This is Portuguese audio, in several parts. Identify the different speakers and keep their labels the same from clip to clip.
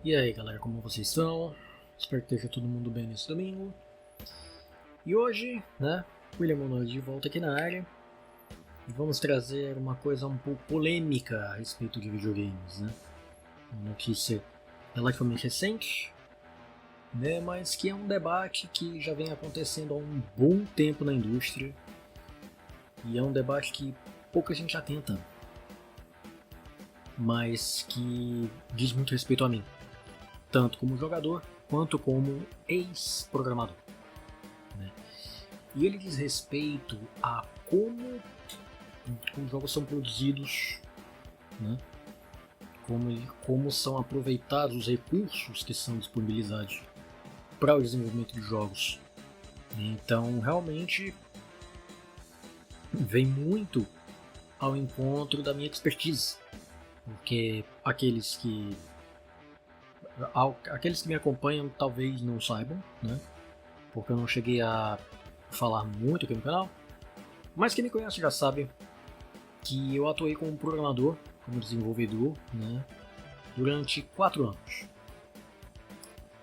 Speaker 1: E aí galera, como vocês estão? Espero que esteja todo mundo bem nesse domingo. E hoje, William Monoy de volta aqui na área. E vamos trazer uma coisa um pouco polêmica a respeito de videogames, Uma notícia relativamente recente, mas que é um debate que já vem acontecendo há um bom tempo na indústria. E é um debate que pouca gente atenta, mas que diz muito respeito a mim, tanto como jogador quanto como ex-programador. E ele diz respeito a como os jogos são produzidos, como são aproveitados os recursos que são disponibilizados para o desenvolvimento de jogos. Então, realmente, vem muito ao encontro da minha expertise, porque aqueles que me acompanham talvez não saibam, porque eu não cheguei a falar muito aqui no canal, mas quem me conhece já sabe que eu atuei como programador, como desenvolvedor, durante 4 anos.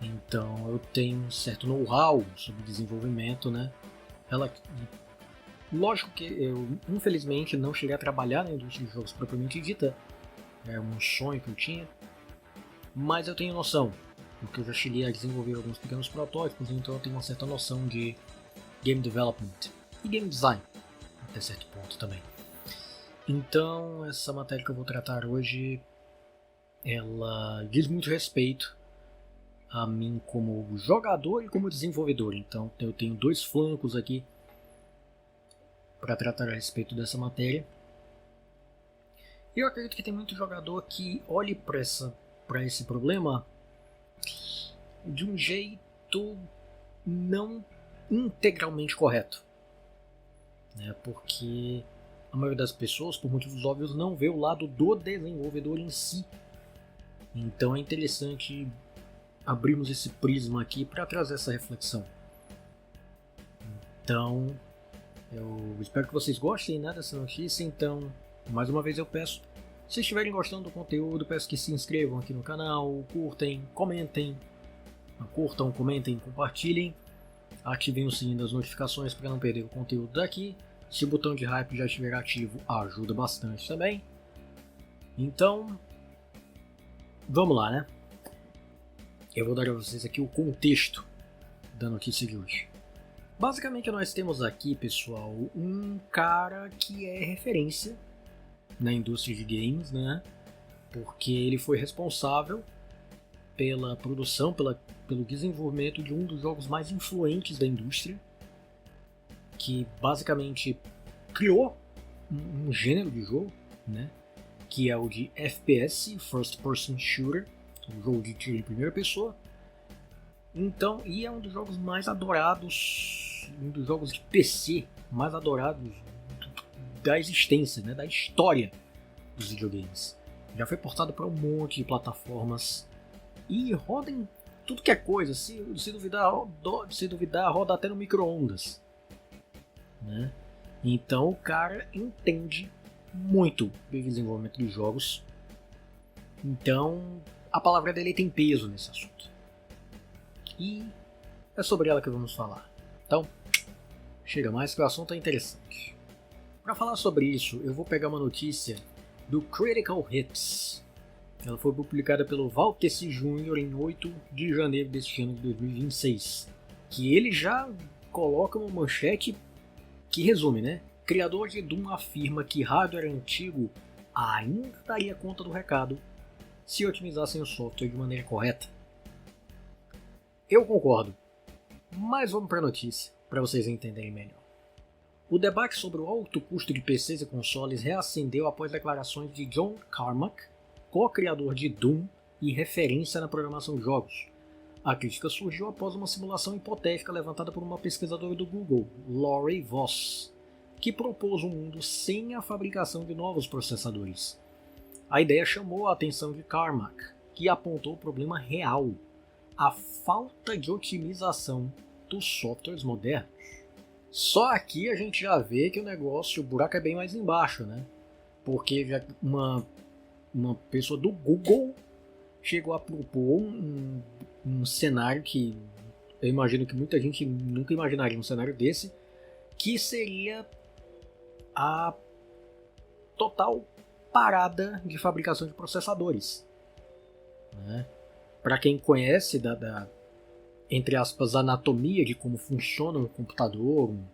Speaker 1: Então eu tenho um certo know-how sobre desenvolvimento, Lógico que eu, infelizmente, não cheguei a trabalhar na indústria de jogos propriamente dita, é um sonho que eu tinha, mas eu tenho noção, porque eu já cheguei a desenvolver alguns pequenos protótipos, então eu tenho uma certa noção de game development e game design, até certo ponto também. Então, essa matéria que eu vou tratar hoje, ela diz muito respeito a mim como jogador e como desenvolvedor. Então, eu tenho 2 flancos aqui para tratar a respeito dessa matéria. E eu acredito que tem muito jogador que olhe para esse problema de um jeito não integralmente correto, porque a maioria das pessoas, por motivos óbvios, não vê o lado do desenvolvedor em si. Então é interessante abrirmos esse prisma aqui para trazer essa reflexão. Então, eu espero que vocês gostem dessa notícia. Então, mais uma vez eu peço, se estiverem gostando do conteúdo, peço que se inscrevam aqui no canal, comentem, compartilhem, ativem o sininho das notificações para não perder o conteúdo daqui. Se o botão de hype já estiver ativo, ajuda bastante também. Então, vamos lá, Eu vou dar a vocês aqui o contexto da notícia de hoje. Basicamente, nós temos aqui, pessoal, um cara que é referência na indústria de games, Porque ele foi responsável pela produção, pelo desenvolvimento de um dos jogos mais influentes da indústria, que basicamente criou um gênero de jogo, que é o de FPS, First Person Shooter, um jogo de tiro em primeira pessoa. Então, e é um dos jogos mais adorados, um dos jogos de PC mais adorados da existência, da história dos videogames. Já foi portado para um monte de plataformas e roda em tudo que é coisa, se duvidar, roda até no micro-ondas. Então o cara entende muito de desenvolvimento de jogos. Então a palavra dele tem peso nesse assunto. E é sobre ela que vamos falar. Então, chega mais que o assunto é interessante. Para falar sobre isso, eu vou pegar uma notícia do Critical Hits. Ela foi publicada pelo Walter C. Jr. em 8 de janeiro deste ano de 2026. Que ele já coloca uma manchete que resume, Criador de Doom afirma que hardware antigo ainda daria conta do recado se otimizassem o software de maneira correta. Eu concordo, mas vamos para a notícia, para vocês entenderem melhor. O debate sobre o alto custo de PCs e consoles reacendeu após declarações de John Carmack, co-criador de Doom e referência na programação de jogos. A crítica surgiu após uma simulação hipotética levantada por uma pesquisadora do Google, Laurie Voss, que propôs um mundo sem a fabricação de novos processadores. A ideia chamou a atenção de Carmack, que apontou o problema real: a falta de otimização dos softwares modernos. Só aqui a gente já vê que o buraco é bem mais embaixo, Porque uma pessoa do Google chegou a propor um cenário que eu imagino que muita gente nunca imaginaria um cenário desse, que seria a total parada de fabricação de processadores. Né? Para quem conhece entre aspas, anatomia de como funciona um computador, um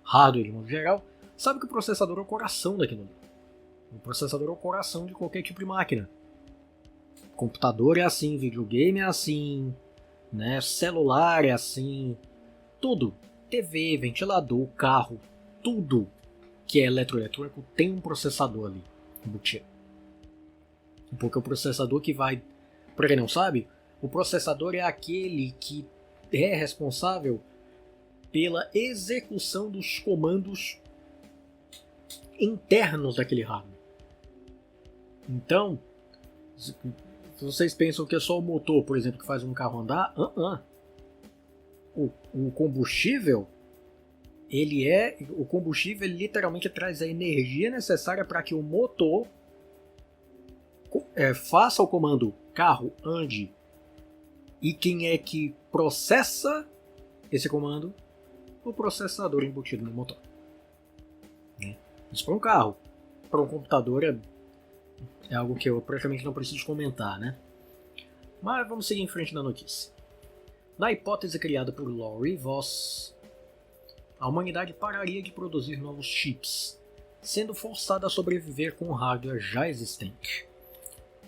Speaker 1: hardware de modo geral, sabe que o processador é o coração daquilo ali. O processador é o coração de qualquer tipo de máquina. Computador é assim, videogame é assim, né? Celular é assim, tudo. TV, ventilador, carro, tudo que é eletroeletrônico tem um processador ali embutido. Porque o processador que vai... Para quem não sabe, o processador é aquele que é responsável pela execução dos comandos internos daquele hardware. Então, se vocês pensam que é só o motor, por exemplo, que faz um carro andar, o combustível, o combustível ele literalmente traz a energia necessária para que o motor faça o comando carro ande. E quem é que processa esse comando? O processador embutido no motor. Isso para um carro. Para um computador é algo que eu praticamente não preciso comentar, né? Mas vamos seguir em frente na notícia. Na hipótese criada por Laurie Voss, a humanidade pararia de produzir novos chips, sendo forçada a sobreviver com o hardware já existente.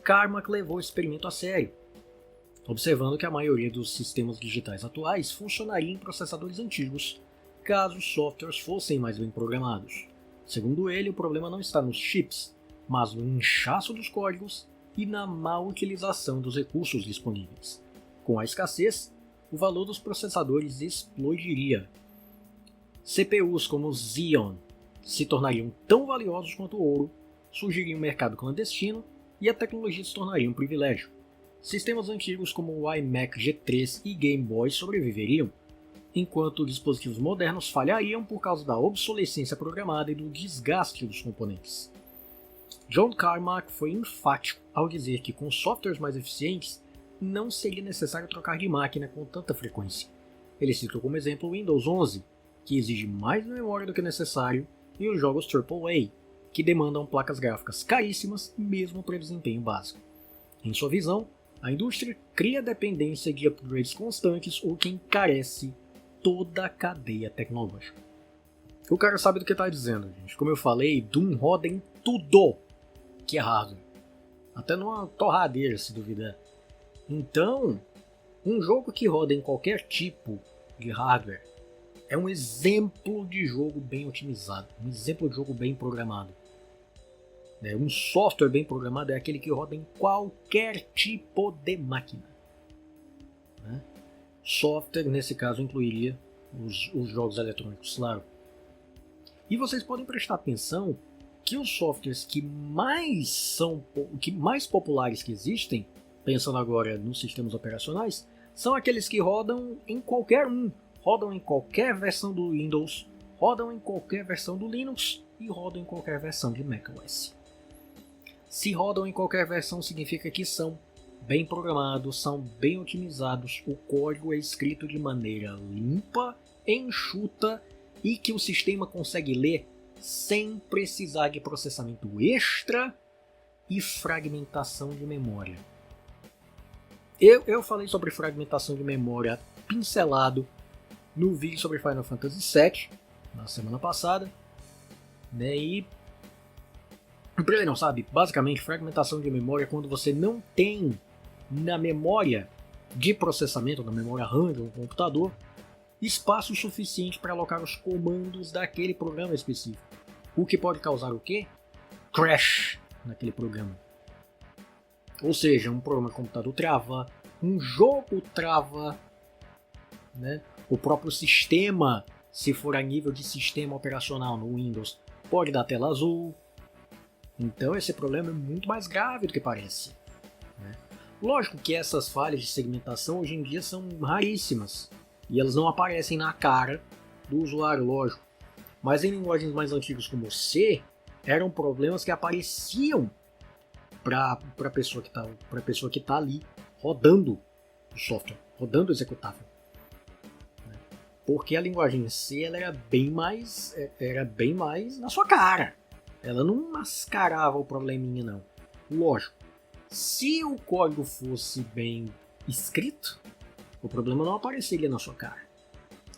Speaker 1: Carmack levou o experimento a sério, observando que a maioria dos sistemas digitais atuais funcionaria em processadores antigos, caso os softwares fossem mais bem programados. Segundo ele, o problema não está nos chips, mas no inchaço dos códigos e na má utilização dos recursos disponíveis. Com a escassez, o valor dos processadores explodiria. CPUs como o Xeon se tornariam tão valiosos quanto o ouro, surgiria um mercado clandestino e a tecnologia se tornaria um privilégio. Sistemas antigos como o iMac G3 e Game Boy sobreviveriam, enquanto dispositivos modernos falhariam por causa da obsolescência programada e do desgaste dos componentes. John Carmack foi enfático ao dizer que com softwares mais eficientes não seria necessário trocar de máquina com tanta frequência. Ele citou como exemplo o Windows 11, que exige mais memória do que necessário, e os jogos AAA, que demandam placas gráficas caríssimas mesmo para desempenho básico. Em sua visão, a indústria cria dependência de upgrades constantes, o que encarece toda a cadeia tecnológica. O cara sabe do que está dizendo, gente. Como eu falei, Doom roda em tudo que é hardware. Até numa torradeira, se duvidar. Então, um jogo que roda em qualquer tipo de hardware é um exemplo de jogo bem otimizado, um exemplo de jogo bem programado. Um software bem programado é aquele que roda em qualquer tipo de máquina. Software, nesse caso, incluiria os jogos eletrônicos, claro. E vocês podem prestar atenção que os softwares que mais populares que existem, pensando agora nos sistemas operacionais, são aqueles que rodam em qualquer um. Rodam em qualquer versão do Windows, rodam em qualquer versão do Linux e rodam em qualquer versão de macOS. Se rodam em qualquer versão significa que são bem programados, são bem otimizados, o código é escrito de maneira limpa, enxuta e que o sistema consegue ler sem precisar de processamento extra e fragmentação de memória. Eu falei sobre fragmentação de memória pincelado no vídeo sobre Final Fantasy VII, na semana passada, né? E pra quem não sabe, basicamente fragmentação de memória é quando você não tem na memória de processamento, na memória RAM de um computador, espaço suficiente para alocar os comandos daquele programa específico. O que pode causar o quê? Crash naquele programa. Ou seja, um programa de computador trava, um jogo trava, né? O próprio sistema, se for a nível de sistema operacional no Windows, pode dar tela azul. Então esse problema é muito mais grave do que parece. Lógico que essas falhas de segmentação hoje em dia são raríssimas e elas não aparecem na cara do usuário, lógico. Mas em linguagens mais antigas como C, eram problemas que apareciam para a pessoa que está ali rodando o software, rodando o executável. Porque a linguagem em si ela era bem mais na sua cara. Ela não mascarava o probleminha, não. Lógico, se o código fosse bem escrito, o problema não apareceria na sua cara.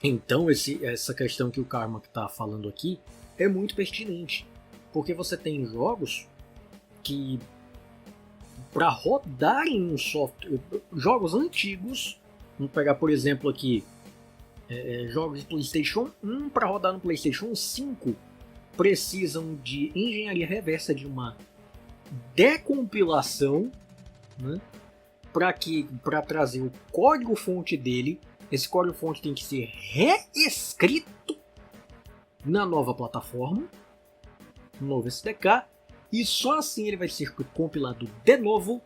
Speaker 1: Então essa questão que o Karma está falando aqui é muito pertinente. Porque você tem jogos que, para rodarem um software, jogos antigos, vamos pegar por exemplo aqui, jogos de PlayStation 1, para rodar no PlayStation 5, precisam de engenharia reversa, de uma decompilação, né, para trazer o código-fonte dele. Esse código-fonte tem que ser reescrito na nova plataforma, no novo SDK, e só assim ele vai ser compilado de novo.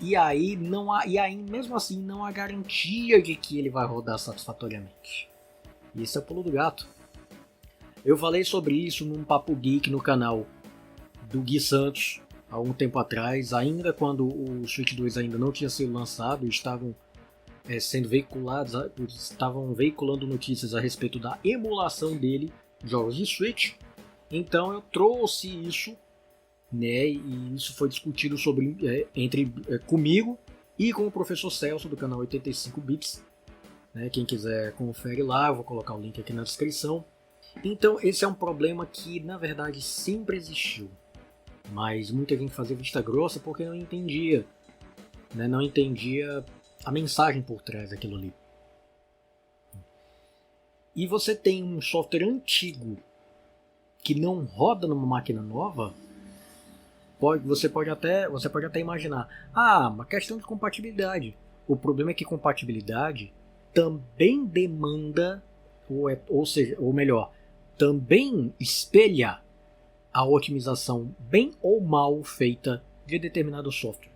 Speaker 1: E aí mesmo assim não há garantia de que ele vai rodar satisfatoriamente. Isso é o pulo do gato. Eu falei sobre isso num Papo Geek no canal do Gui Santos há algum tempo atrás, ainda quando o Switch 2 ainda não tinha sido lançado, estavam veiculando notícias a respeito da emulação dele de jogos de Switch. Então eu trouxe isso, né, e isso foi discutido comigo e com o professor Celso do canal 85 Bits. Né, quem quiser confere lá, eu vou colocar o link aqui na descrição. Então esse é um problema que na verdade sempre existiu, mas muita gente fazia vista grossa porque não entendia, né, não entendia a mensagem por trás daquilo ali. E você tem um software antigo que não roda numa máquina nova, você pode até imaginar, uma questão de compatibilidade. O problema é que compatibilidade também demanda, ou melhor, também espelha a otimização bem ou mal feita de determinado software.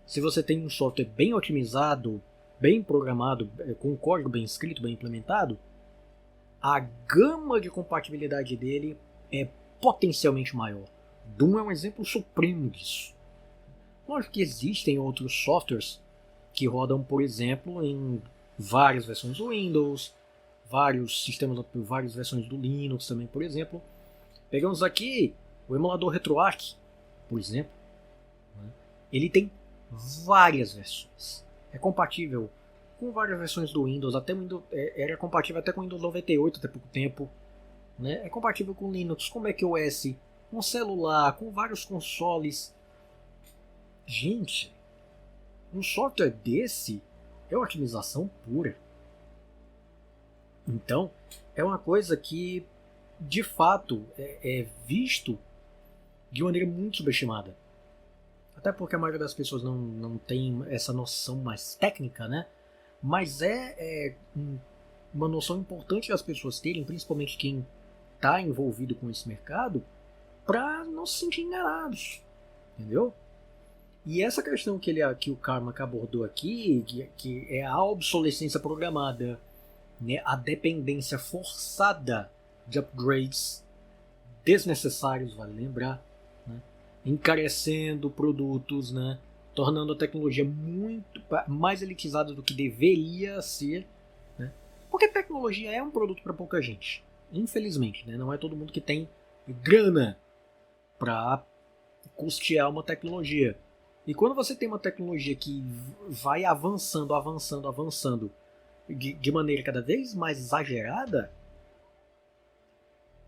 Speaker 1: Se você tem um software bem otimizado, bem programado, com código bem escrito, bem implementado, a gama de compatibilidade dele é potencialmente maior. Doom é um exemplo supremo disso. Lógico que existem outros softwares que rodam, por exemplo, em várias versões do Windows, várias versões do Linux também, por exemplo. Pegamos aqui o emulador RetroArch, por exemplo. Ele tem várias versões. É compatível com várias versões do Windows, era compatível até com o Windows 98 até pouco tempo. Né? É compatível com Linux, com macOS, com celular, com vários consoles. Gente, um software desse é otimização pura. Então, é uma coisa que, de fato, é visto de maneira muito subestimada. Até porque a maioria das pessoas não tem essa noção mais técnica, né? Mas uma noção importante das pessoas terem, principalmente quem está envolvido com esse mercado, para não se sentir enganados, entendeu? E essa questão que o Karma abordou aqui, que é a obsolescência programada, né, a dependência forçada de upgrades desnecessários, vale lembrar, né, encarecendo produtos, né, tornando a tecnologia muito mais elitizada do que deveria ser, né, porque tecnologia é um produto para pouca gente, infelizmente, né, não é todo mundo que tem grana para custear uma tecnologia. E quando você tem uma tecnologia que vai avançando de maneira cada vez mais exagerada,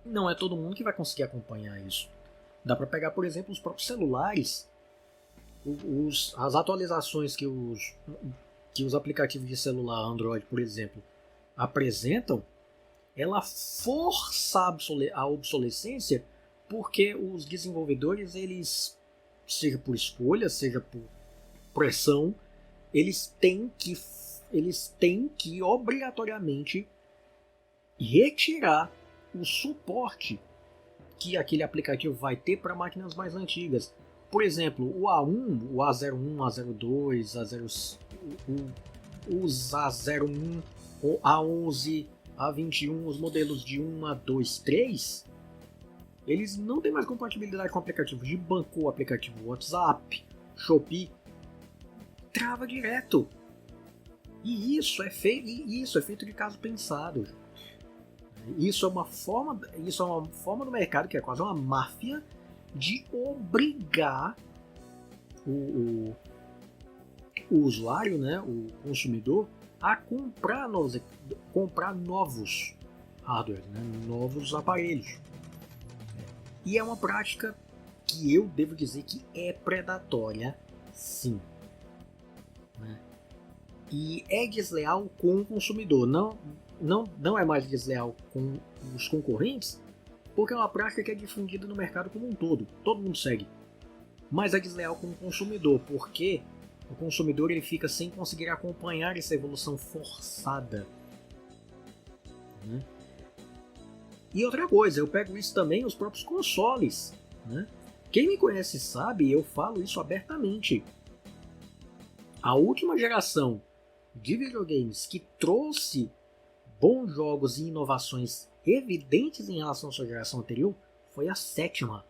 Speaker 1: não é todo mundo que vai conseguir acompanhar isso. Dá para pegar, por exemplo, os próprios celulares, as atualizações que os aplicativos de celular Android, por exemplo, apresentam, ela força a obsolescência porque os desenvolvedores, eles, seja por escolha, seja por pressão, eles têm que obrigatoriamente retirar o suporte que aquele aplicativo vai ter para máquinas mais antigas. Por exemplo, o A1, o A01, A02, os A01, o A11, A21, os modelos de 1 a 2, 3, eles não têm mais compatibilidade com aplicativos de banco, aplicativo WhatsApp, Shopee. trava direto. E isso é feito de caso pensado. Isso é uma forma do mercado que é quase uma máfia de obrigar o usuário, né, o consumidor, a comprar novos hardware, né, novos aparelhos. E é uma prática que eu devo dizer que é predatória, sim. Né? E é desleal com o consumidor, não é mais desleal com os concorrentes, porque é uma prática que é difundida no mercado como um todo mundo segue. Mas é desleal com o consumidor, porque o consumidor ele fica sem conseguir acompanhar essa evolução forçada. Né? E outra coisa, eu pego isso também nos próprios consoles. Né? Quem me conhece sabe, eu falo isso abertamente. A última geração de videogames que trouxe bons jogos e inovações evidentes em relação à sua geração anterior foi a 7ª.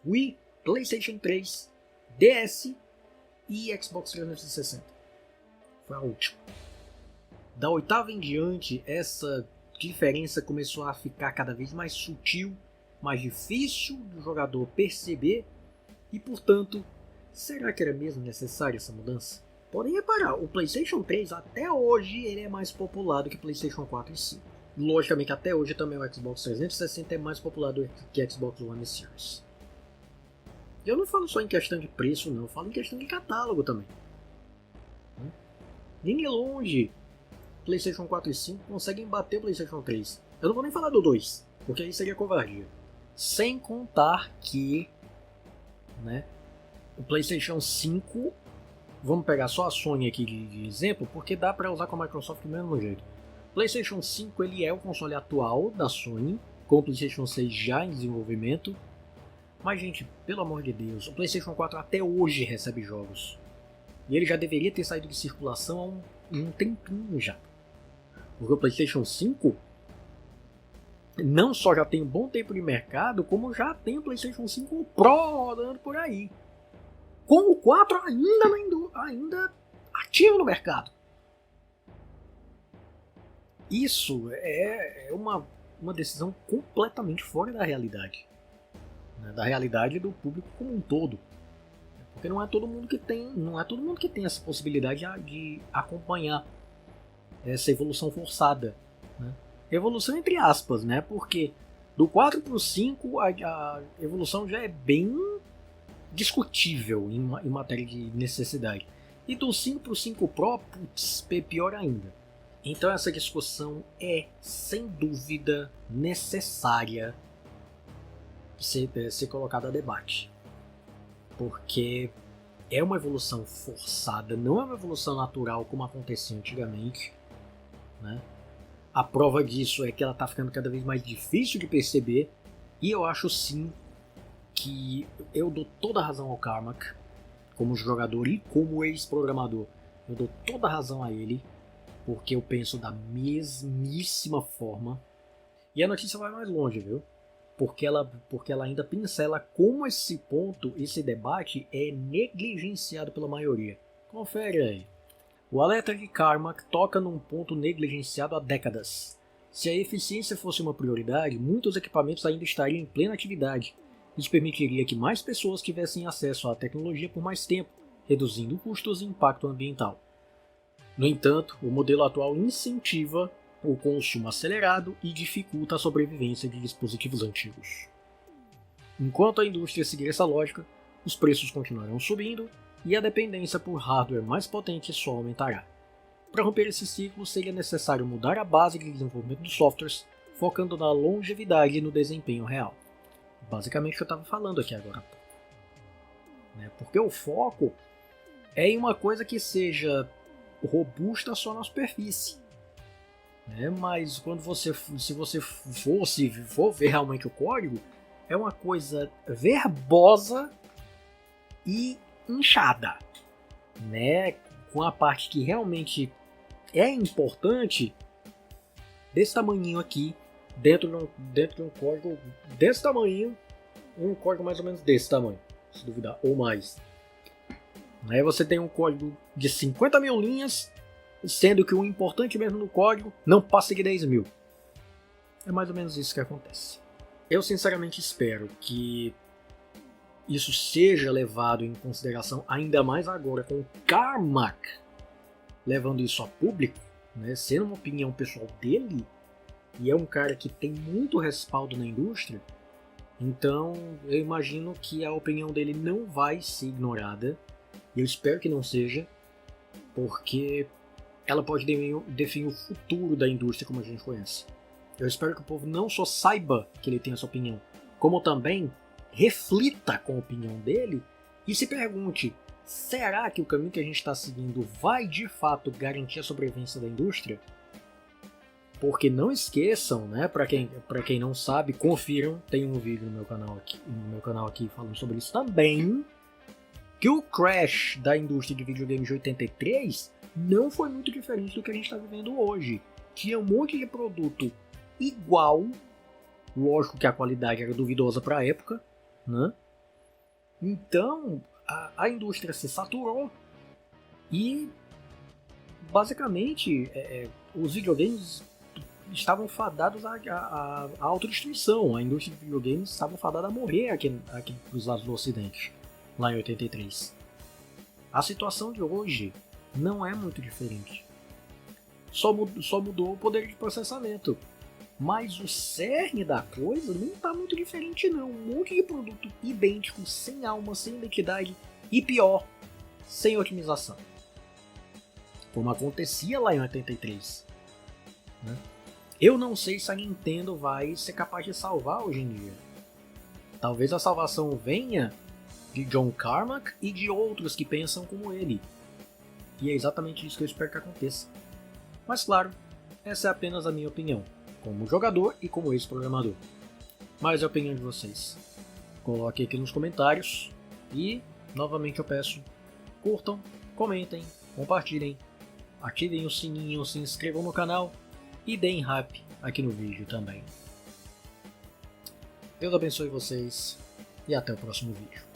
Speaker 1: Wii, PlayStation 3, DS e Xbox 360. Foi a última. Da 8ª em diante, essa diferença começou a ficar cada vez mais sutil, mais difícil do jogador perceber e, portanto, será que era mesmo necessária essa mudança? Podem reparar, o PlayStation 3 até hoje ele é mais popular do que o PlayStation 4 e 5. Logicamente, até hoje também o Xbox 360 é mais popular do que o Xbox One Series. Eu não falo só em questão de preço, não, eu falo em questão de catálogo também. Nem de longe, PlayStation 4 e 5 conseguem bater o PlayStation 3. Eu não vou nem falar do 2, porque aí seria covardia. Sem contar que, né, o PlayStation 5, vamos pegar só a Sony aqui de exemplo, porque dá para usar com a Microsoft do mesmo jeito. O PlayStation 5 ele é o console atual da Sony, com o PlayStation 6 já em desenvolvimento. Mas, gente, pelo amor de Deus, o PlayStation 4 até hoje recebe jogos. E ele já deveria ter saído de circulação há um tempinho já. Porque o PlayStation 5 não só já tem um bom tempo de mercado, como já tem o PlayStation 5 Pro rodando por aí. Com o 4 ainda ativo no mercado. Isso é uma decisão completamente fora da realidade. Da realidade do público como um todo. Porque não é todo mundo que tem essa possibilidade de acompanhar essa evolução forçada. Né? Evolução entre aspas, né? Porque do 4 para o 5 a evolução já é bem discutível em matéria de necessidade. E do 5 para o 5 Pro, putz, pior ainda. Então essa discussão é, sem dúvida, necessária ser colocada a debate. Porque é uma evolução forçada, não é uma evolução natural como acontecia antigamente. Né? A prova disso é que ela está ficando cada vez mais difícil de perceber. E eu acho sim que eu dou toda a razão ao Carmack, como jogador e como ex-programador. Eu dou toda a razão a ele, porque eu penso da mesmíssima forma. E a notícia vai mais longe, viu? Porque ela ainda pincela como esse debate é negligenciado pela maioria. Confere aí. O alerta de Carmack toca num ponto negligenciado há décadas. Se a eficiência fosse uma prioridade, muitos equipamentos ainda estariam em plena atividade. Isso permitiria que mais pessoas tivessem acesso à tecnologia por mais tempo, reduzindo custos e impacto ambiental. No entanto, o modelo atual incentiva o consumo acelerado e dificulta a sobrevivência de dispositivos antigos. Enquanto a indústria seguir essa lógica, os preços continuarão subindo e a dependência por hardware mais potente só aumentará. Para romper esse ciclo, seria necessário mudar a base de desenvolvimento dos softwares, focando na longevidade e no desempenho real. Basicamente o que eu estava falando aqui agora há pouco. Porque o foco é em uma coisa que seja robusta só na superfície. Mas se você for ver realmente o código, é uma coisa verbosa e inchada, com a parte que realmente é importante desse tamanhinho aqui, dentro de um código desse tamanho, um código mais ou menos desse tamanho, se duvidar, ou mais. Aí você tem um código de 50 mil linhas, sendo que o importante mesmo no código não passa de 10 mil. É mais ou menos isso que acontece. Eu sinceramente espero que isso seja levado em consideração ainda mais agora com o Carmack levando isso a público, né, sendo uma opinião pessoal dele, e é um cara que tem muito respaldo na indústria, então eu imagino que a opinião dele não vai ser ignorada, e eu espero que não seja, porque ela pode definir o futuro da indústria como a gente conhece. Eu espero que o povo não só saiba que ele tem essa opinião, como também reflita com a opinião dele e se pergunte: será que o caminho que a gente está seguindo vai de fato garantir a sobrevivência da indústria? Porque não esqueçam, né, para quem não sabe, confiram, tem um vídeo no meu canal aqui falando sobre isso também, que o crash da indústria de videogames de 83 não foi muito diferente do que a gente está vivendo hoje. Tinha um monte de produto igual, lógico que a qualidade era duvidosa para a época, né? Então a indústria se saturou e basicamente os videogames estavam fadados à autodestruição. A indústria de videogames estava fadada a morrer aqui nos lados do Ocidente, lá em 83. A situação de hoje não é muito diferente. Só mudou o poder de processamento. Mas o cerne da coisa não está muito diferente não. Um monte de produto idêntico, sem alma, sem identidade e pior, sem otimização. Como acontecia lá em 83. Né? Eu não sei se a Nintendo vai ser capaz de salvar hoje em dia. Talvez a salvação venha de John Carmack e de outros que pensam como ele. E é exatamente isso que eu espero que aconteça. Mas claro, essa é apenas a minha opinião, como jogador e como ex-programador. Mas é a opinião de vocês. Coloque aqui nos comentários e, novamente eu peço, curtam, comentem, compartilhem, ativem o sininho, se inscrevam no canal e deem hype aqui no vídeo também. Deus abençoe vocês e até o próximo vídeo.